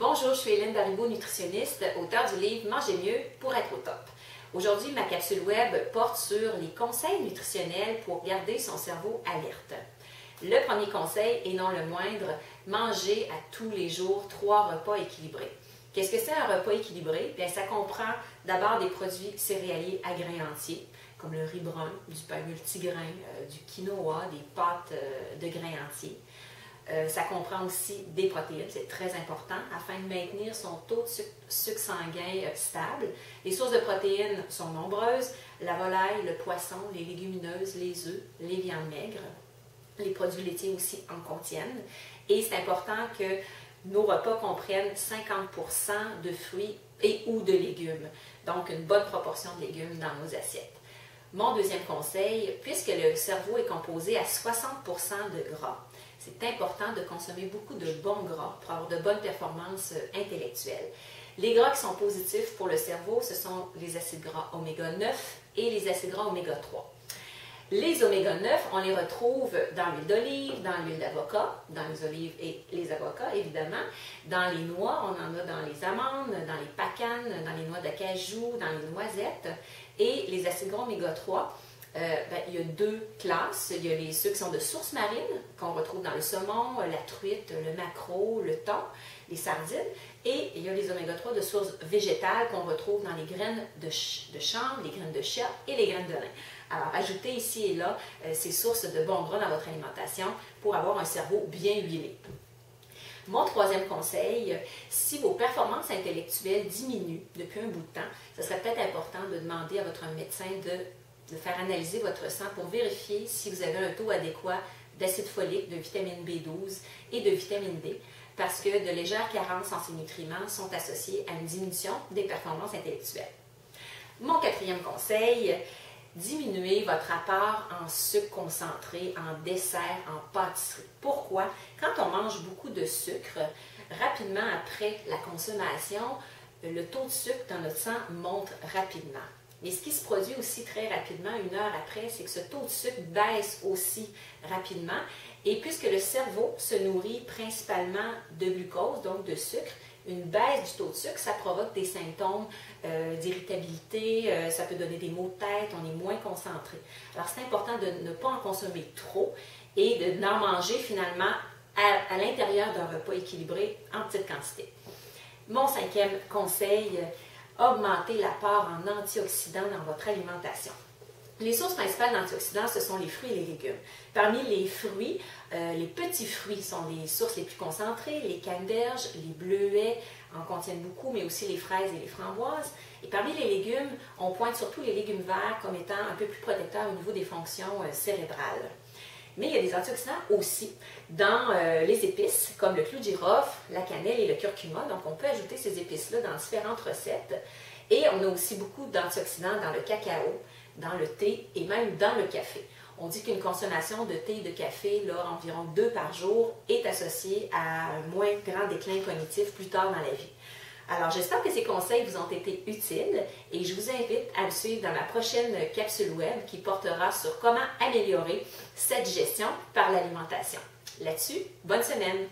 Bonjour, je suis Hélène Baribeau, nutritionniste, auteure du livre Manger mieux pour être au top. Aujourd'hui, ma capsule web porte sur les conseils nutritionnels pour garder son cerveau alerte. Le premier conseil, et non le moindre, manger à tous les jours 3 repas équilibrés. Qu'est-ce que c'est un repas équilibré? Bien, ça comprend d'abord des produits céréaliers à grains entiers, comme le riz brun, du pain multigrain, du quinoa, des pâtes de grains entiers. Ça comprend aussi des protéines, c'est très important, afin de maintenir son taux de sucre sanguin stable. Les sources de protéines sont nombreuses, la volaille, le poisson, les légumineuses, les œufs, les viandes maigres. Les produits laitiers aussi en contiennent. Et c'est important que nos repas comprennent 50% de fruits et ou de légumes. Donc, une bonne proportion de légumes dans nos assiettes. Mon deuxième conseil, puisque le cerveau est composé à 60% de gras, c'est important de consommer beaucoup de bons gras pour avoir de bonnes performances intellectuelles. Les gras qui sont positifs pour le cerveau, ce sont les acides gras oméga 9 et les acides gras oméga 3. Les oméga 9, on les retrouve dans l'huile d'olive, dans l'huile d'avocat, dans les olives et les avocats évidemment, dans les noix, on en a dans les amandes, dans les pacanes, dans les noix d'acajou, dans les noisettes. Et les acides gras oméga 3, il y a 2 classes. Il y a ceux qui sont de source marine, qu'on retrouve dans le saumon, la truite, le maquereau, le thon, les sardines. Et il y a les oméga 3 de source végétale qu'on retrouve dans les graines de chanvre, les graines de chia et les graines de lin. Alors, ajoutez ici et là ces sources de bons gras dans votre alimentation pour avoir un cerveau bien huilé. Mon troisième conseil, si vos performances intellectuelles diminuent depuis un bout de temps, ce serait peut-être important de demander à votre médecin de faire analyser votre sang pour vérifier si vous avez un taux adéquat d'acide folique, de vitamine B12 et de vitamine D, parce que de légères carences en ces nutriments sont associées à une diminution des performances intellectuelles. Mon quatrième conseil, diminuez votre apport en sucre concentré, en dessert, en pâtisserie. Pourquoi? Quand on mange beaucoup de sucre, rapidement après la consommation, le taux de sucre dans notre sang monte rapidement. Mais ce qui se produit aussi très rapidement, 1 heure après, c'est que ce taux de sucre baisse aussi rapidement. Et puisque le cerveau se nourrit principalement de glucose, donc de sucre, une baisse du taux de sucre, ça provoque des symptômes d'irritabilité, ça peut donner des maux de tête, on est moins concentré. Alors c'est important de ne pas en consommer trop et d'en manger finalement à l'intérieur d'un repas équilibré en petite quantité. Mon 5e conseil, augmentez l'apport en antioxydants dans votre alimentation. Les sources principales d'antioxydants, ce sont les fruits et les légumes. Parmi les fruits, les petits fruits sont les sources les plus concentrées. Les canneberges, les bleuets en contiennent beaucoup, mais aussi les fraises et les framboises. Et parmi les légumes, on pointe surtout les légumes verts comme étant un peu plus protecteurs au niveau des fonctions cérébrales. Mais il y a des antioxydants aussi dans les épices, comme le clou de girofle, la cannelle et le curcuma. Donc, on peut ajouter ces épices-là dans différentes recettes. Et on a aussi beaucoup d'antioxydants dans le cacao, dans le thé et même dans le café. On dit qu'une consommation de thé et de café, là, environ 2 par jour, est associée à un moins grand déclin cognitif plus tard dans la vie. Alors, j'espère que ces conseils vous ont été utiles et je vous invite à me suivre dans ma prochaine capsule web qui portera sur comment améliorer cette gestion par l'alimentation. Là-dessus, bonne semaine!